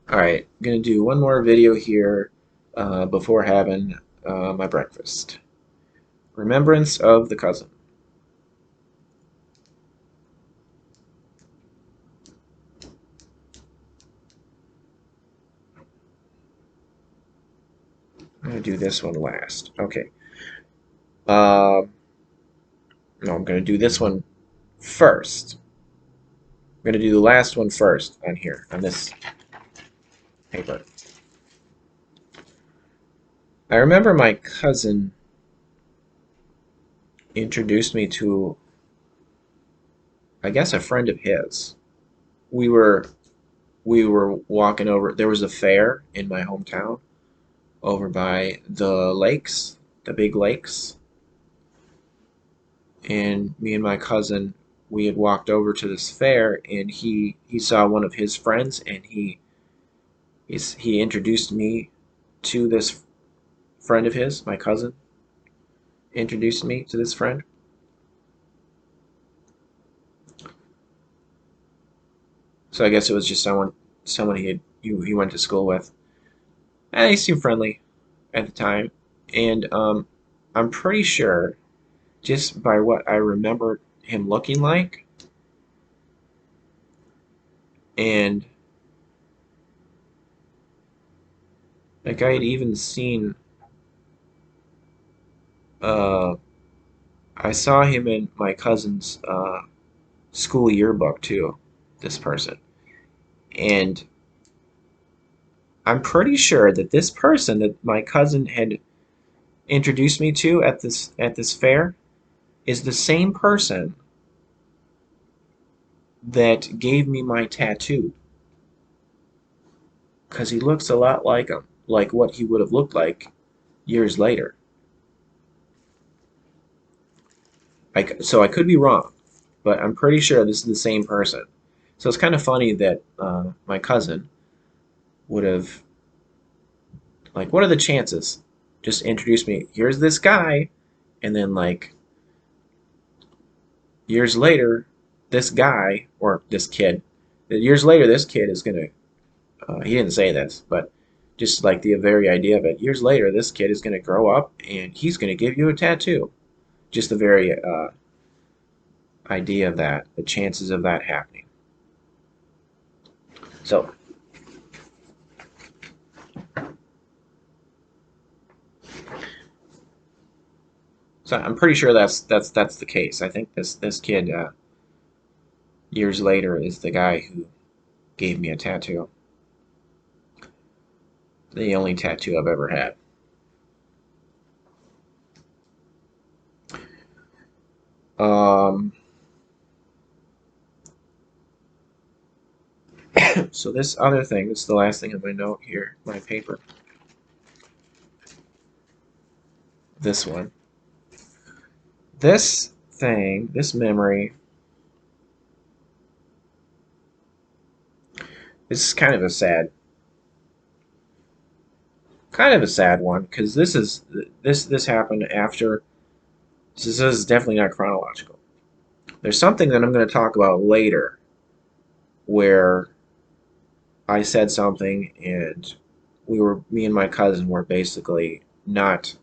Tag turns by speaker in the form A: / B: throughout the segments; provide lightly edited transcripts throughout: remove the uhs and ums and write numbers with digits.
A: Alright, I'm gonna do one more video here before having my breakfast. Remembrance of the cousin. I'm gonna do this one last. Okay. No, I'm gonna do this one first. I'm gonna do the last one first on here, on this paper. I remember my cousin introduced me to, I guess, a friend of his. We were we were walking over. There was a fair in my hometown over by the lakes, the big lakes, and me and my cousin, we had walked over to this fair, and he saw one of his friends, and he introduced me to this friend of his. My cousin introduced me to this friend. So I guess it was just someone he went to school with. And he seemed friendly at the time, and I'm pretty sure, just by what I remember him looking like, and like I had even seen, uh, I saw him in my cousin's school yearbook too. This person, and I'm pretty sure that this person that my cousin had introduced me to at this fair is the same person that gave me my tattoo, because he looks a lot like him, like what he would have looked like years later. So I could be wrong, but I'm pretty sure this is the same person. So it's kind of funny that my cousin would have, like, what are the chances? Just introduce me. Here's this guy, and then like years later, this guy or this kid. Years later, this kid is gonna. He didn't say this, but just like the very idea of it. Years later, this kid is gonna grow up and he's gonna give you a tattoo. Just the very idea of that, the chances of that happening. So, so I'm pretty sure that's the case. I think this kid years later is the guy who gave me a tattoo. The only tattoo I've ever had. Um, so this other thing, this is the last thing on my note here, my paper. This one. This thing, this memory, this is kind of a sad one, because this happened after. This is definitely not chronological. There's something that I'm going to talk about later where I said something, and me and my cousin were basically not,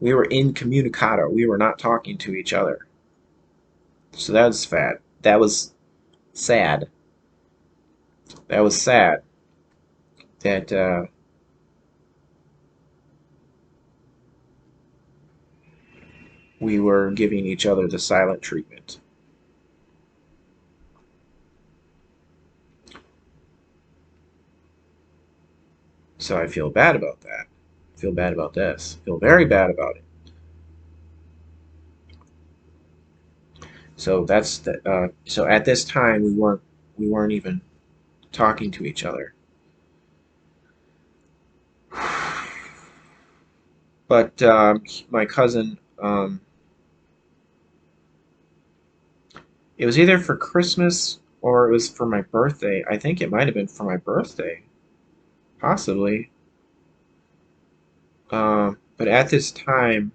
A: we were incommunicado. We were not talking to each other. So that was sad. That was sad. That was sad that we were giving each other the silent treatment. So I feel bad about that. I feel bad about this. I feel very bad about it. So that's the. So at this time we weren't even talking to each other. But my cousin, it was either for Christmas or it was for my birthday. I think it might have been for my birthday, possibly. But at this time,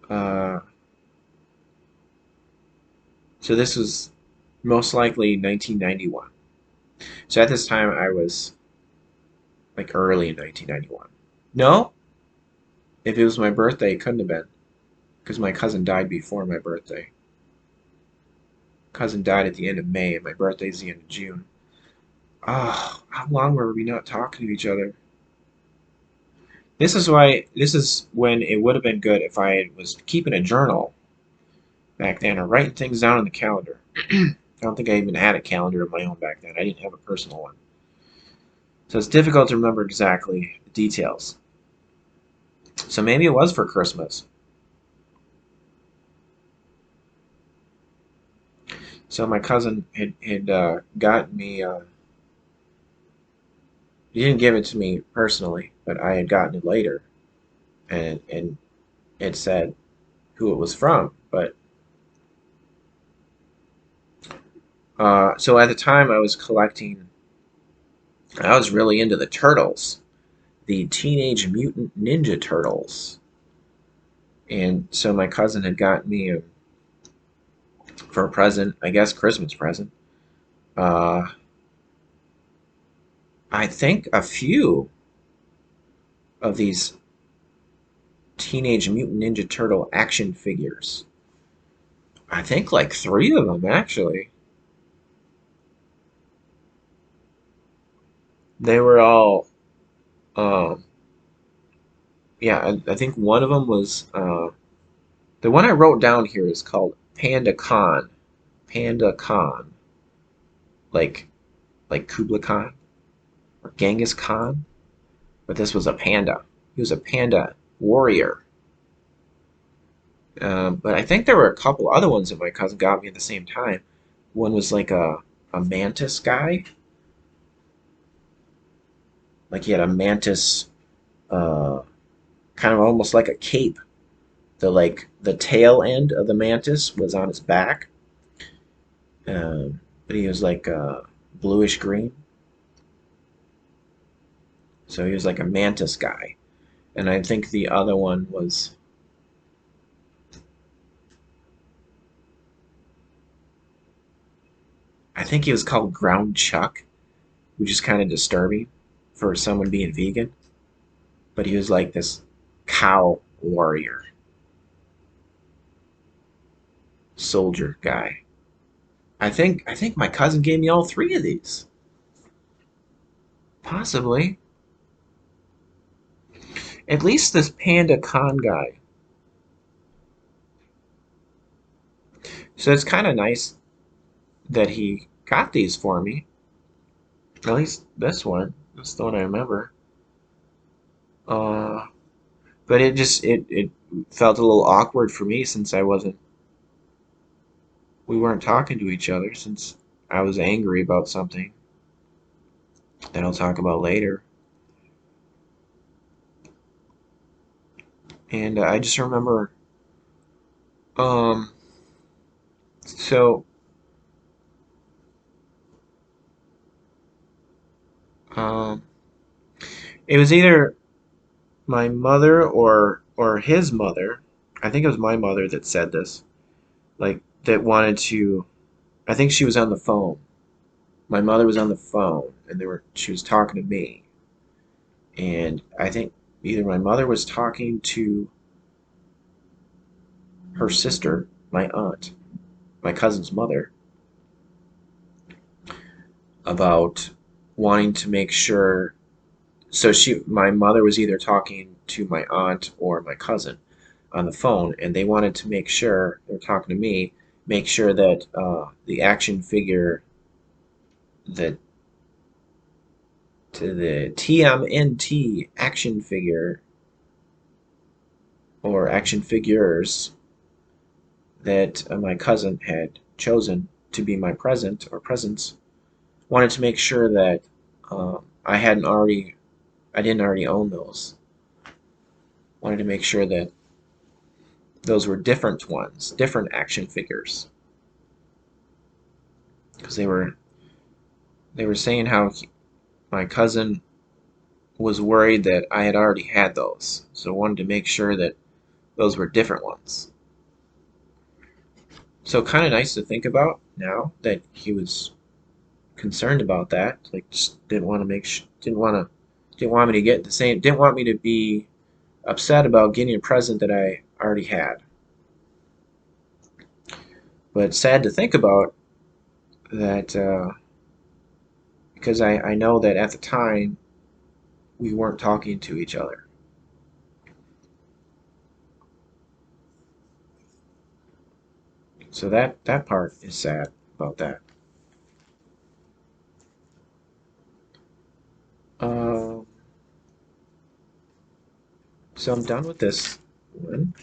A: uh, so this was Most likely 1991. So at this time, I was like early in 1991. No, if it was my birthday, it couldn't have been because my cousin died before my birthday. Cousin died at the end of May, and my birthday's the end of June. Oh, how long were we not talking to each other? This is why. This is when it would have been good if I was keeping a journal back then or writing things down in the calendar. I don't think I even had a calendar of my own back then. I didn't have a personal one. So it's difficult to remember exactly the details. So maybe it was for Christmas. So my cousin had gotten me. He didn't give it to me personally, but I had gotten it later, and it said who it was from. But so at the time, I was collecting. I was really into the turtles, the Teenage Mutant Ninja Turtles, and so my cousin had gotten me for a present, I guess Christmas present. Uh, I think a few of these Teenage Mutant Ninja Turtle action figures. I think like three of them actually. They were all, um, yeah. I think one of them was the one I wrote down here is called Panda Khan. Panda Khan, like Kublai Khan or Genghis Khan, but this was a panda. He was a panda warrior. But I think there were a couple other ones that my cousin got me at the same time. One was like a mantis guy, like he had a mantis, uh, kind of almost like a cape. The tail end of the mantis was on his back, but he was like bluish green, so he was like a mantis guy. And I think the other one was, I think he was called Ground Chuck, which is kind of disturbing for someone being vegan. But he was like this cow warrior, soldier guy. I think my cousin gave me all three of these. Possibly. At least this Panda Khan guy. So it's kind of nice that he got these for me. At least this one. That's the one I remember. Uh, but it felt a little awkward for me since we weren't talking to each other since I was angry about something that I'll talk about later. And I just remember, um, so um, it was either my mother or his mother. I think it was my mother that said this, like that wanted to. I think she was on the phone. My mother was on the phone, and she was talking to me, and I think either my mother was talking to her sister, my aunt, my cousin's mother, about wanting to make sure. So my mother was either talking to my aunt or my cousin on the phone, and they wanted to make sure they were talking to me, make sure that the action figure, that to the TMNT action figure or action figures that my cousin had chosen to be my present or presents, wanted to make sure that I didn't already own those. Wanted to make sure that those were different ones, different action figures, because they were saying how my cousin was worried that I had already had those, so wanted to make sure that those were different ones. So kind of nice to think about now that he was concerned about that. Like, just didn't want to didn't want me to get the same, didn't want me to be upset about getting a present that I already had. But sad to think about that because I know that at the time we weren't talking to each other. So that part is sad about that. Um, so I'm done with this one.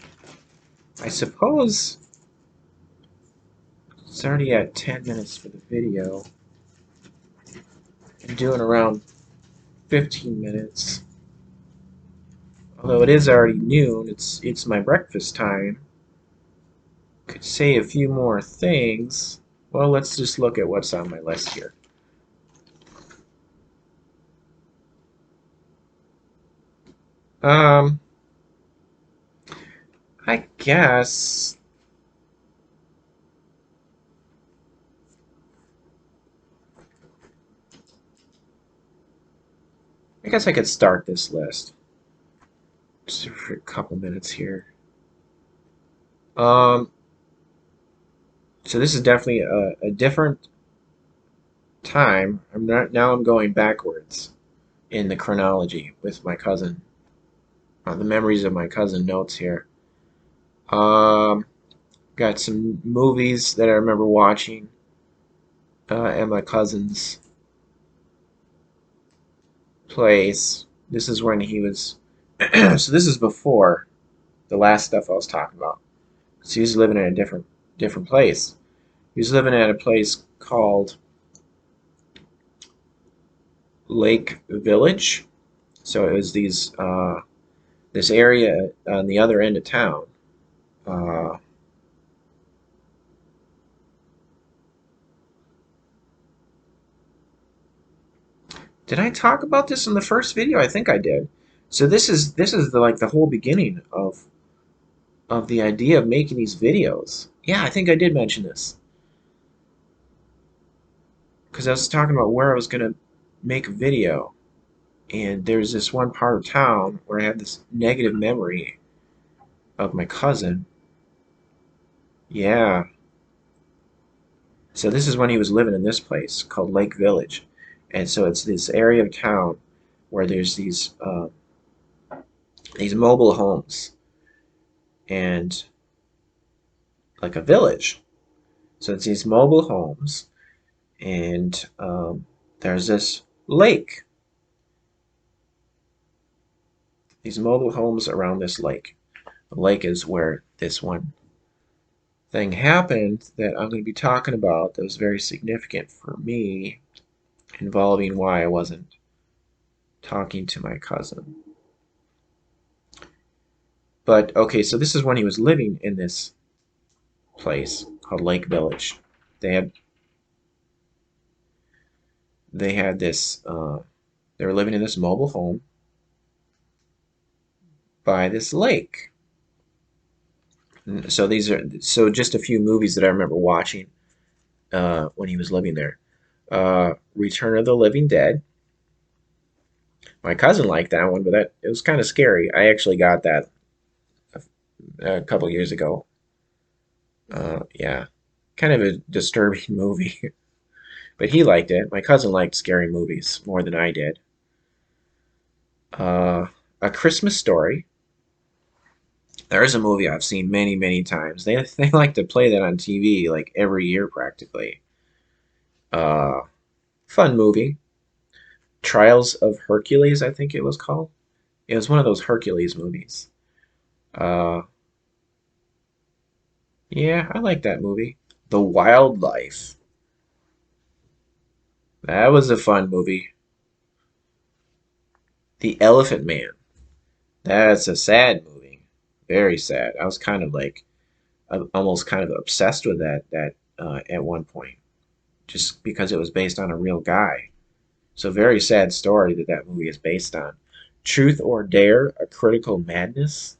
A: I suppose it's already at 10 minutes for the video. I'm doing around 15 minutes. Although it is already noon, it's my breakfast time. Could say a few more things. Well, let's just look at what's on my list here. Um, I guess I guess I could start this list just for a couple minutes here. Um, so this is definitely a different time. I'm not now. I'm going backwards in the chronology with my cousin. The memories of my cousin notes here. Um, got some movies that I remember watching at my cousin's place. This is when he was. So this is before the last stuff I was talking about. So he was living in a different place. He was living at a place called Lake Village. So it was this area on the other end of town. Uh, did I talk about this in the first video? I think I did. So this is the whole beginning of the idea of making these videos. Yeah, I think I did mention this because I was talking about where I was gonna make a video, and there's this one part of town where I have this negative memory of my cousin. Yeah. So this is when he was living in this place called Lake Village, and so it's this area of town where there's these mobile homes and like a village. So it's these mobile homes, and there's this lake. These mobile homes around this lake. The lake is where this one thing happened that I'm going to be talking about that was very significant for me, involving why I wasn't talking to my cousin. But okay, so this is when he was living in this place called Lake Village. They had they had this they were living in this mobile home by this lake. So these are just a few movies that I remember watching when he was living there. Return of the Living Dead. My cousin liked that one, but that it was kind of scary. I actually got that a couple years ago. Yeah, kind of a disturbing movie, but he liked it. My cousin liked scary movies more than I did. Uh, A Christmas Story. There's a movie I've seen many times. They like to play that on TV like every year practically. Uh, Fun movie. Trials of Hercules, I think it was called. It was one of those Hercules movies. Uh, yeah, I like that movie. The Wildlife. That was a fun movie. The Elephant Man. That's a sad movie. Very sad. I was kind of like almost kind of obsessed with that at one point, just because it was based on a real guy. So very sad story that movie is based on. Truth or Dare: A Critical Madness.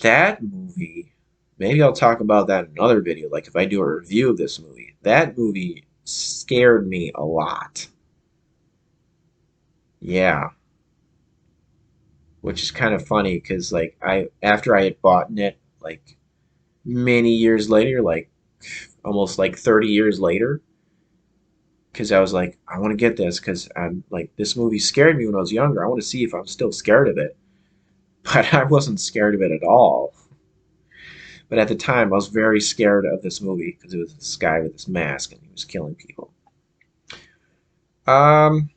A: That movie Maybe I'll talk about that in another video, like if I do a review of this movie. That movie scared me a lot. Yeah, which is kind of funny because like I after I had bought it like many years later, like almost like 30 years later, because I was like, I want to get this because I'm like this movie scared me when I was younger. I want to see if I'm still scared of it, but I wasn't scared of it at all. But at the time, I was very scared of this movie because it was this guy with this mask and he was killing people. Um,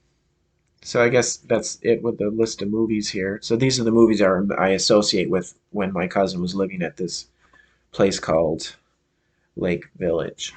A: so I guess that's it with the list of movies here. So these are the movies I associate with when my cousin was living at this place called Lake Village.